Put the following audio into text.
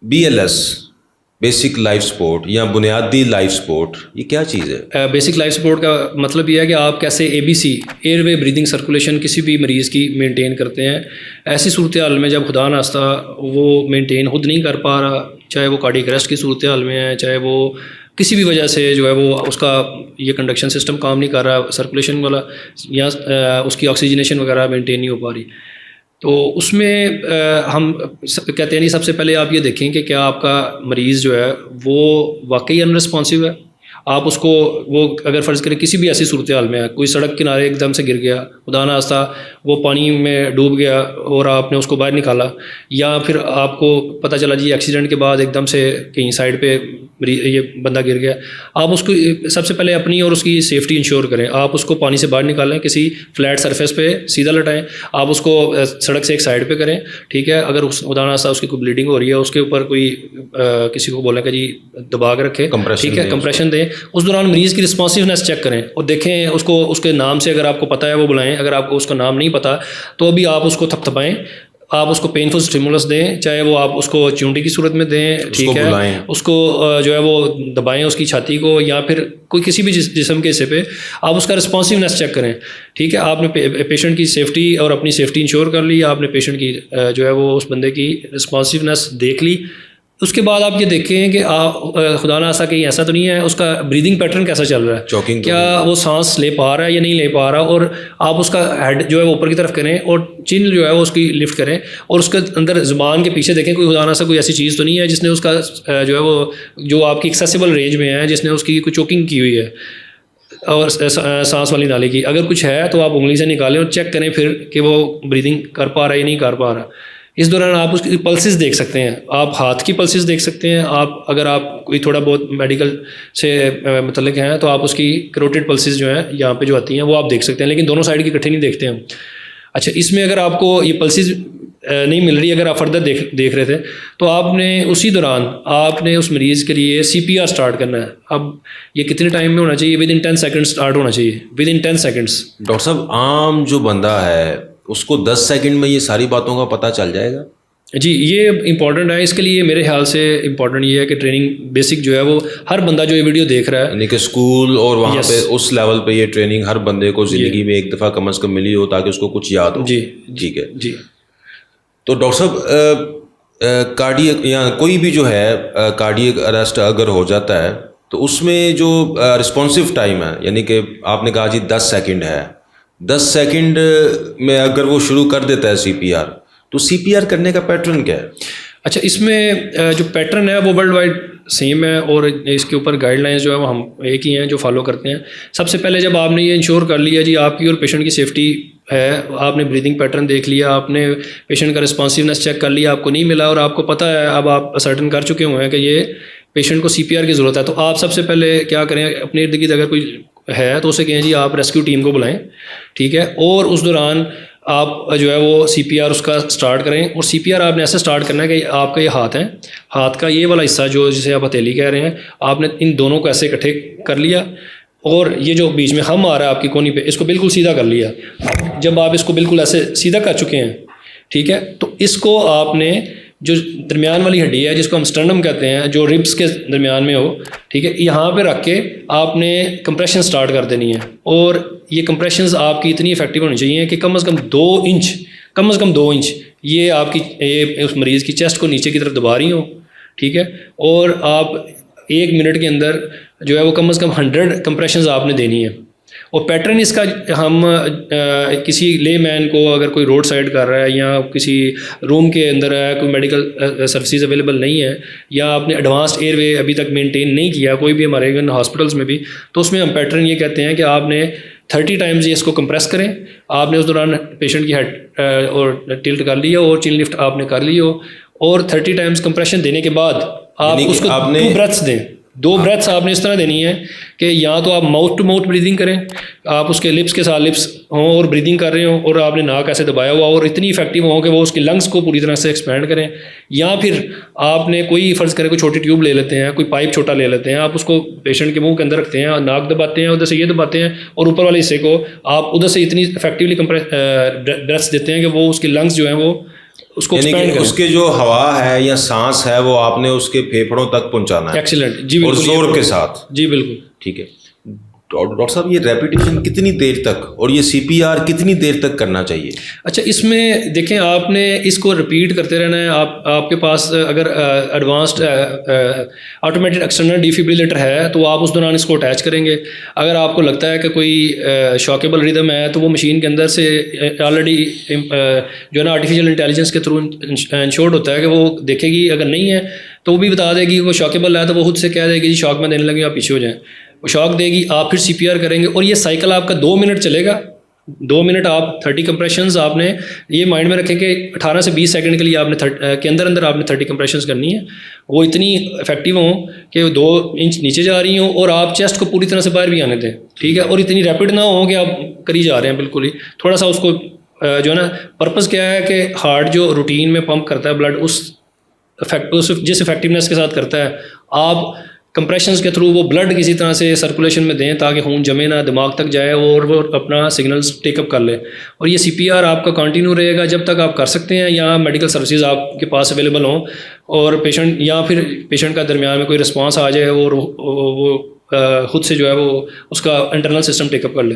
BLS basic life support یا بنیادی life support یہ کیا چیز ہے؟ بیسک لائف سپورٹ کا مطلب یہ ہے کہ آپ کیسے ABC air way breathing circulation کسی بھی مریض کی مینٹین کرتے ہیں. ایسی صورتحال میں جب خدا نخواستہ وہ مینٹین خود نہیں کر پا رہا, چاہے وہ کارڈیک اریسٹ کی صورتحال میں ہے, چاہے وہ کسی بھی وجہ سے جو ہے وہ اس کا یہ کنڈکشن سسٹم کام نہیں کر رہا, سرکولیشن والا, یا اس کی آکسیجنیشن وغیرہ مینٹین نہیں ہو پا رہی, تو اس میں ہم کہتے ہیں سب سے پہلے آپ یہ دیکھیں کہ کیا آپ کا مریض جو ہے وہ واقعی ان رسپانسو ہے. آپ اس کو وہ اگر فرض کریں کسی بھی ایسی صورتحال میں ہے, کوئی سڑک کنارے ایک دم سے گر گیا, خدا نخواستہ وہ پانی میں ڈوب گیا اور آپ نے اس کو باہر نکالا, یا پھر آپ کو پتہ چلا جی ایکسیڈنٹ کے بعد ایک دم سے کہیں سائڈ پہ یہ بندہ گر گیا, آپ اس کو سب سے پہلے اپنی اور اس کی سیفٹی انشور کریں. آپ اس کو پانی سے باہر نکالیں, کسی فلیٹ سرفیس پہ سیدھا لٹائیں, آپ اس کو سڑک سے ایک سائڈ پہ کریں, ٹھیک ہے. اگر خدا نخواستہ اس کی کوئی بلیڈنگ ہو رہی ہے, اس کے اوپر کوئی کسی کو بولیں کہ جی دبا کے رکھیں, ٹھیک ہے, کمپریشن دیں. اس دوران مریض کی رسپانسونیس چیک کریں اور دیکھیں اس کو, اس کے نام سے اگر آپ کو پتہ ہے وہ بلائیں, اگر آپ کو اس کا نام نہیں پتہ تو بھی آپ اس کو تھپ تھپائیں, آپ اس کو پینفل اسٹیمولس دیں, چاہے وہ آپ اس کو چونٹی کی صورت میں دیں, ٹھیک ہے, اس کو جو ہے وہ دبائیں اس کی چھاتی کو, یا پھر کوئی کسی بھی جسم کے حصے پہ آپ اس کا رسپانسونیس چیک کریں, ٹھیک ہے. آپ نے پیشنٹ کی سیفٹی اور اپنی سیفٹی انشور کر لی, آپ نے پیشنٹ کی جو ہے وہ اس بندے کی رسپانسونیس دیکھ لی. اس کے بعد آپ یہ دیکھیں کہ آپ خدا نخواستہ کہیں ایسا تو نہیں ہے اس کا بریدنگ پیٹرن کیسا چل رہا ہے, کیا وہ سانس لے پا رہا ہے یا نہیں لے پا رہا, اور آپ اس کا ہیڈ جو ہے وہ اوپر کی طرف کریں اور چن جو ہے وہ اس کی لفٹ کریں, اور اس کے اندر زبان کے پیچھے دیکھیں کوئی خدا نخواستہ کوئی ایسی چیز تو نہیں ہے جس نے اس کا جو ہے وہ جو آپ کی ایکسیسیبل رینج میں ہے, جس نے اس کی کوئی چوکنگ کی ہوئی ہے اور سانس والی نالی کی. اگر کچھ ہے تو آپ انگلی سے نکالیں اور چیک کریں پھر کہ وہ بریدنگ کر پا رہا ہے یا نہیں کر پا رہا. اس دوران آپ اس کی پلسز دیکھ سکتے ہیں, آپ ہاتھ کی پلسز دیکھ سکتے ہیں, آپ اگر آپ کوئی تھوڑا بہت میڈیکل سے متعلق ہیں تو آپ اس کی کروٹیڈ پلسز جو ہیں یہاں پہ جو آتی ہیں وہ آپ دیکھ سکتے ہیں, لیکن دونوں سائڈ کی اکٹھے نہیں دیکھتے ہیں. اچھا, اس میں اگر آپ کو یہ پلسز نہیں مل رہی, اگر آپ فردر دیکھ رہے تھے تو آپ نے اسی دوران آپ نے اس مریض کے لیے CPR اسٹارٹ کرنا ہے. اب یہ کتنے ٹائم میں ہونا چاہیے؟ ود ان 10 سیکنڈ اسٹارٹ ہونا چاہیے, ود ان 10 سیکنڈس. ڈاکٹر صاحب عام جو بندہ ہے اس کو 10 سیکنڈ میں یہ ساری باتوں کا پتہ چل جائے گا؟ جی, یہ امپورٹنٹ ہے. اس کے لیے میرے خیال سے امپورٹنٹ یہ ہے کہ ٹریننگ بیسک جو ہے وہ ہر بندہ جو یہ ویڈیو دیکھ رہا ہے, یعنی کہ اسکول اور وہاں پہ اس لیول پہ یہ ٹریننگ ہر بندے کو زندگی میں ایک دفعہ کم از کم ملی ہو تاکہ اس کو کچھ یاد ہو. جی ٹھیک ہے. جی. تو ڈاکٹر صاحب کارڈیک یا کوئی بھی جو ہے کارڈیک اریسٹ اگر ہو جاتا ہے تو اس میں جو رسپانسو ٹائم ہے, یعنی کہ آپ نے کہا جی 10 سیکنڈ ہے, 10 سیکنڈ میں اگر وہ شروع کر دیتا ہے CPR تو CPR کرنے کا پیٹرن کیا ہے؟ اچھا, اس میں جو پیٹرن ہے وہ ورلڈ وائڈ سیم ہے, اور اس کے اوپر گائیڈ لائنس جو ہے وہ ہم ایک ہی ہیں جو فالو کرتے ہیں. سب سے پہلے جب آپ نے یہ انشور کر لیا جی آپ کی اور پیشنٹ کی سیفٹی ہے, آپ نے بریدنگ پیٹرن دیکھ لیا, آپ نے پیشنٹ کا رسپانسونیس چیک کر لیا, آپ کو نہیں ملا اور آپ کو پتہ ہے, اب آپ اسرٹن کر چکے ہوئے ہیں کہ یہ پیشنٹ کو CPR کی ضرورت ہے, تو آپ سب سے پہلے کیا کریں, اپنے ارد گرد اگر کوئی ہے تو اسے کہیں جی آپ ریسکیو ٹیم کو بلائیں, ٹھیک ہے, اور اس دوران آپ جو ہے وہ CPR اس کا اسٹارٹ کریں. اور CPR آپ نے ایسے اسٹارٹ کرنا ہے کہ آپ کا یہ ہاتھ ہے, ہاتھ کا یہ والا حصہ جو جسے آپ ہتھیلی کہہ رہے ہیں, آپ نے ان دونوں کو ایسے اکٹھے کر لیا, اور یہ جو بیچ میں ہم آ رہا ہے آپ کی کونی پہ, اس کو بالکل سیدھا کر لیا. جب آپ اس کو بالکل ایسے سیدھا کر چکے ہیں, ٹھیک ہے, تو اس کو آپ نے جو درمیان والی ہڈی ہے جس کو ہم اسٹرنم کہتے ہیں, جو ربس کے درمیان میں ہو, ٹھیک ہے, یہاں پہ رکھ کے آپ نے کمپریشن سٹارٹ کر دینی ہے. اور یہ کمپریشنز آپ کی اتنی افیکٹو ہونی چاہیے کہ کم از کم 2 انچ یہ آپ کی اس مریض کی چیسٹ کو نیچے کی طرف دبا رہی ہوں, ٹھیک ہے, اور آپ 1 منٹ کے اندر جو ہے وہ کم از کم 100 کمپریشنز آپ نے دینی ہے. اور پیٹرن اس کا ہم کسی لے مین کو اگر کوئی روڈ سائڈ کر رہا ہے یا کسی روم کے اندر ہے, کوئی میڈیکل سروسز اویلیبل نہیں ہے, یا آپ نے ایڈوانسڈ ایئر وے ابھی تک مینٹین نہیں کیا کوئی بھی ہمارے ایون ہاسپٹلس میں بھی, تو اس میں ہم پیٹرن یہ کہتے ہیں کہ آپ نے 30 ٹائمز اس کو کمپریس کریں. آپ نے اس دوران پیشنٹ کی ہیڈ اور ٹلٹ کر لی ہو اور چین لفٹ آپ نے کر لی ہو, اور 30 ٹائمز کمپریشن دینے کے بعد آپ اس کو 2 بریتھس دیں. 2 بریتھس آپ نے اس طرح دینی ہے کہ یا تو آپ ماؤتھ ٹو ماؤتھ بریدنگ کریں, آپ اس کے لپس کے ساتھ لپس ہوں اور بریدنگ کر رہے ہوں, اور آپ نے ناک ایسے دبایا ہوا اور اتنی افیکٹو ہوں کہ وہ اس کی لنگس کو پوری طرح سے ایکسپینڈ کریں. یا پھر آپ نے کوئی فرض کرے کوئی چھوٹی ٹیوب لے لیتے ہیں, کوئی پائپ چھوٹا لے لیتے ہیں, آپ اس کو پیشنٹ کے منہ کے اندر رکھتے ہیں, ناک دباتے ہیں, ادھر سے یہ دباتے ہیں, اور اوپر والے حصے کو آپ ادھر سے اتنی افیکٹولی بریتھس دیتے ہیں کہ وہ اس کی لنگس جو ہیں وہ اس کو یعنی ایکسپینڈ کہ کریں. اس کے جو ہوا ہے یا سانس ہے وہ آپ نے اس کے پھیپھڑوں تک پہنچانا ہے ایکسیلنٹ جی اور بالکل. زور کے ساتھ. جی بالکل. ٹھیک ہے ڈاکٹر صاحب، یہ ریپیٹیشن کتنی دیر تک اور یہ سی پی آر کتنی دیر تک کرنا چاہیے؟ اچھا اس میں دیکھیں آپ نے اس کو رپیٹ کرتے رہنا ہے. آپ کے پاس اگر ایڈوانسڈ آٹومیٹڈ ایکسٹرنل ڈیفیبریلیٹر ہے تو آپ اس دوران اس کو اٹیچ کریں گے. اگر آپ کو لگتا ہے کہ کوئی شاکیبل ریدم ہے تو وہ مشین کے اندر سے آلریڈی جو ہے نا آرٹیفیشیل انٹیلیجنس کے تھرو انشورڈ ہوتا ہے کہ وہ دیکھے گی. اگر نہیں ہے تو وہ بھی بتا دے گی. وہ شاکیبل ہے تو وہ خود سے کہہ دے گی جی شاک میں دینے لگے آپ پیچھے ہو جائیں. وہ شاک دے گی, آپ پھر سی پی آر کریں گے اور یہ سائیکل آپ کا 2 منٹ چلے گا. 2 منٹ آپ 30 کمپریشنز آپ نے یہ مائنڈ میں رکھیں کہ 18 سے 20 سیکنڈ کے لیے آپ نے کے اندر آپ نے 30 کمپریشنز کرنی ہے. وہ اتنی افیکٹو ہوں کہ 2 انچ نیچے جا رہی ہوں اور آپ چیسٹ کو پوری طرح سے باہر بھی آنے دیں. ٹھیک ہے, اور اتنی ریپڈ نہ ہو کہ آپ کری جا رہے ہیں بالکل ہی. تھوڑا سا اس کو جو ہے نا پرپز کیا ہے کہ ہارٹ جو روٹین میں پمپ کرتا ہے بلڈ اس جس افیکٹونیس کے ساتھ کرتا ہے, آپ کمپریشنز کے تھرو وہ بلڈ کسی طرح سے سرکولیشن میں دیں تاکہ خون جمے نہ, دماغ تک جائے اور وہ اپنا سگنلز ٹیک اپ کر لے. اور یہ سی پی آر آپ کا کنٹینیو رہے گا جب تک آپ کر سکتے ہیں یا میڈیکل سروسز آپ کے پاس اویلیبل ہوں اور پیشنٹ یا پھر پیشنٹ کا درمیان میں کوئی رسپانس آ جائے اور وہ خود سے جو ہے وہ اس کا انٹرنل سسٹم ٹیک اپ کر لے.